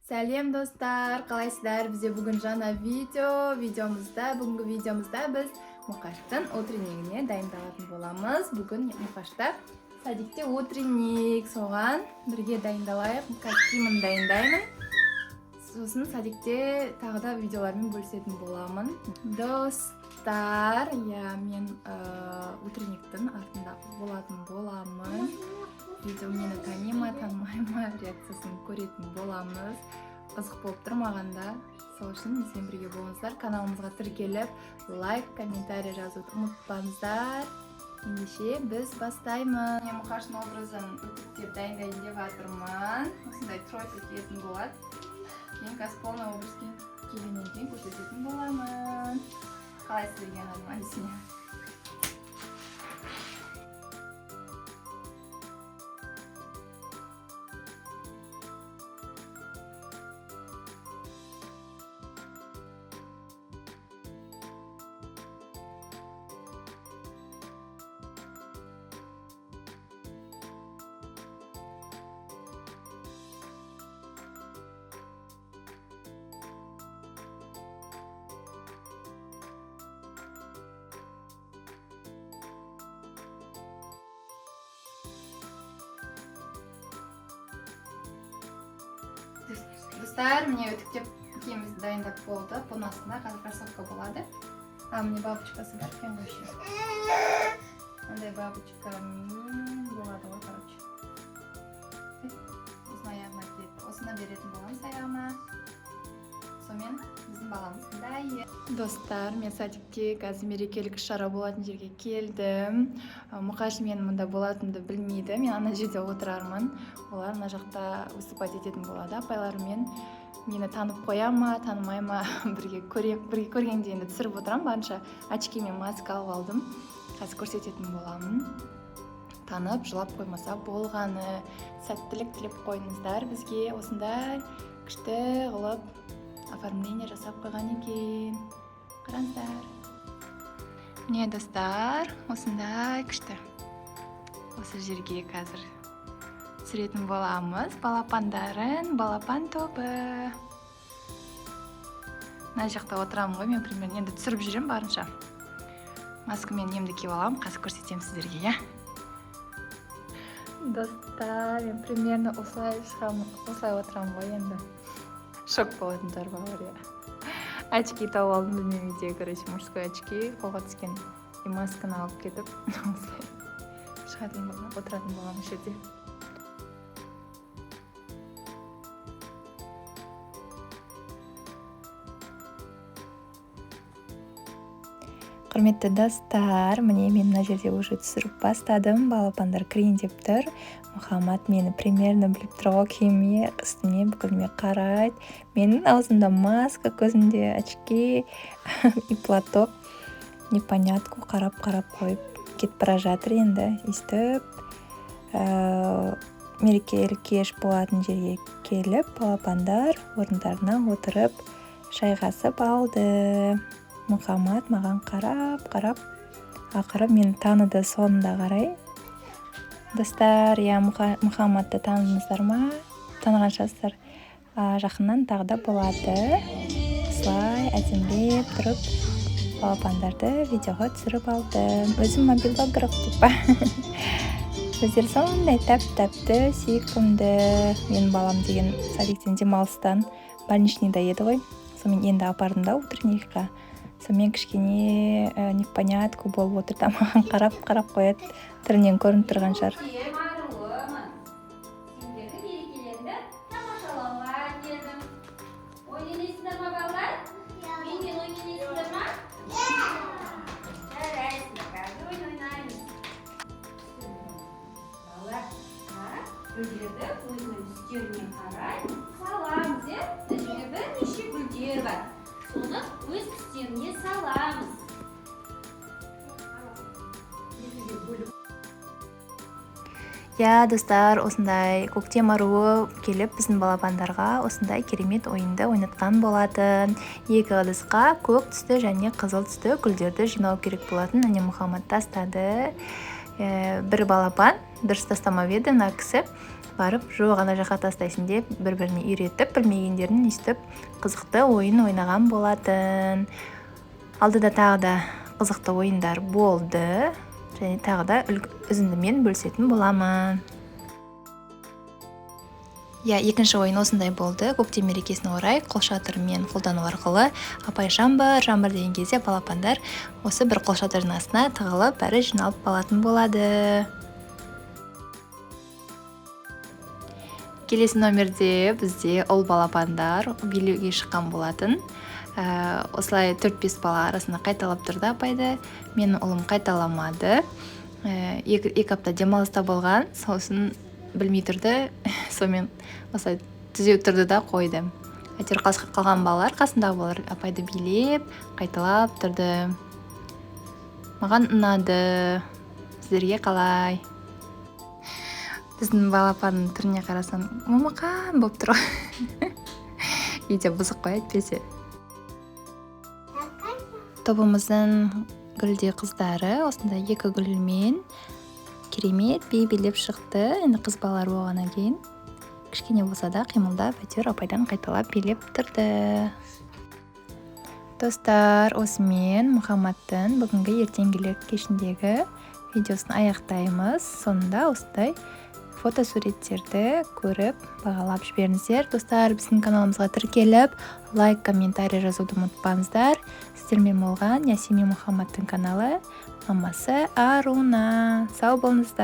Сәлем достар, қалайсыздар? Бізде бүгін жаңа бүгінгі видеомызда біз Мұқаштың утреннигіне дайындалатын боламыз. Бүгін Мұқашта садикте утренник, соған бірге дайындалайық. Мұқаш киімін дайындаймын. Сосын садикте тағы да видеолармен бөлісетін боламын. Достар, мен утренниктің артында болатын боламын. Видео мені тани ма, танымай ма реакциясын көретін боламыз. Қызық болып тұр маған да. Сол үшін бізбен бірге болыңыздар. Каналымызға тіркеліп, лайк, комментарий жазуды ұмытпаңыздар. Ендеше біз бастаймыз. Мен Мұқаштың образын үтіктеп дайындайын деп жатырмын. Осындай тройка киетін болады. Кейін қазір полный образ кигеннен кейін көрсететін боламын. Қалай сіздерге ұнады ма? Достар, мне үтіктеп киімімізді дайындап болды. Бұның астында қазір кроссовка болады. Мне бабочкасы бар екен вообще. Андай бабочкамен болады ғой, короче. Осыны аяғына киеді. Осыны беретін боламыз аяғына. Сонымен біздің баламыз дайын. Достар, мен садикте қазір мерекелік іс-шара болатын жерге келдім. Мұқаш мен мұнда болатынды білмейді. Мен ана жерде отырармын. Олар ана жақта выступать ететін болады. Апайлармен мені танып қоя ма, танымай ма, бірге көргенде енді түсіріп отырам. Барынша очки мен маска алып алдым. Қазір көрсететін боламын. Танып, жылап қоймаса болғаны. Сәттілік тілеп қойыңыздар бізге. Осындай күшті қылып оформление жасап қойған екен. Қараңыздар. Міне достар, осындай күшті. Осы жерге қазір түсіретін боламыз. Балапандарын, балапан тобы. Мына жақта отырамын ғой, мен примерно енді түсіріп жүрем барынша. Маскамен немді киіп аламын, қазір көрсетем сіздерге, я. Достар, мен примерно осылай отырамын ғой енді. Шок болатындар бар, я. Очки тауып алдым, білмеймін де, короче, мужской очки, қолға түскен. И масканы алып кетіп, шығатын болам, отыратын болам жерде. Құрметті достар, міне мен мына жерде уже түсіріп бастадым. Балапандар кірейін деп тұр. Мұхаммад мені примерно біліп тұр ғой, киіме, үстіме, бүкілме қарайды. Менің аузымда маска, көзімде очки и платок. Непонятку қарап қойып кетіп бара жатыр енді. Естіп, мерекелік кеш болатын жерге келіп, балапандар орындарына отырып шайғасып алды. Мұхаммад маған қарап, ақыры мені таныды соңында қарай. Достар, Мұхаммадты таныңыздар ма? Танығаншасыздар жақыннан тағы да болады. Осылай әдемілеп тұрып, балапандарды видеоға түсіріп алдым. Өзім мобилограф деп па. Өздері сондай тәп-тәпті, сүйкімді. Менің балам деген садиктен демалыстан больничныйда еді ғой. Сонымен енді апардым да утренникқа. Сонымен кішкене непонятку болып отыр, маған қарап қояды. Түрінен көрініп тұрған шығар. Гүлдерді өзінің үстеріне қарай саламыз, жерде бірнеше гүлдер бар. Соны өз үстеріне саламыз. Я, достар, осындай көктем аруы келіп біздің балапандарға осындай керемет ойынды ойнатқан болатын. Екі ыдысқа көк түсті және қызыл түсті гүлдерді жинау керек болатын. Әне Мұхаммад тастады. Бір балапан дұрыс тастамап еді мына кісі. барып жоқ ана жаққа тастайсың деп бір-біріне үйретіп, білмегендерін естіп, қызықты ойын ойнаған болатын. Алдыда тағы да қызықты ойындар болды, және тағы да үзіндімен бөлісетін боламын. Екінші ойын осындай болды. Көктем мерекесіне орай қолшатырмен қолдану арқылы апай жаңбыр деген кезде балапандар осы бір қолшатырдың астына тығылып, бәрі жиналып қалатын болады. Келесі номерде бізде ұл балапандар билеуге шыққан болатын. Осылай 4-5 бала арасында қайталап тұрды апайды. Менің ұлым қайталамады. 2 апта демалыста болған, сосын білмей тұрды, сонымен осылай түзеу тұрды да қойды. Әйтеуір қалған балалар, қасындағы балалар апайды билеп, қайталап тұрды. Маған ұнады. Сіздерге қалай? Біздің балапанның түріне қарасам, момақан болып тұр. Видео бұзық қой әйтпесе. Тобымыздың гүлде қыздары осындай 2 гүлмен керемет билеп шықты. Енді қыз балалар болғаннан кейін кішкене болса да қимылдап, әйтеуір апайдан қайталап билеп тұрды. Достар, осымен Мұхаммадтың бүгінгі ертеңгілік кешіндегі видеосын аяқтаймыз. Соңында осындай фотосуреттерді көріп, бағалап жіберіңіздер. Достар, біздің каналымызға тіркеліп, лайк, комментарий жазуды ұмытпаңыздар. Сіздермен болған Ясими Мұхаммадтың каналы, мамасы Аруна. Сау болыңыздар.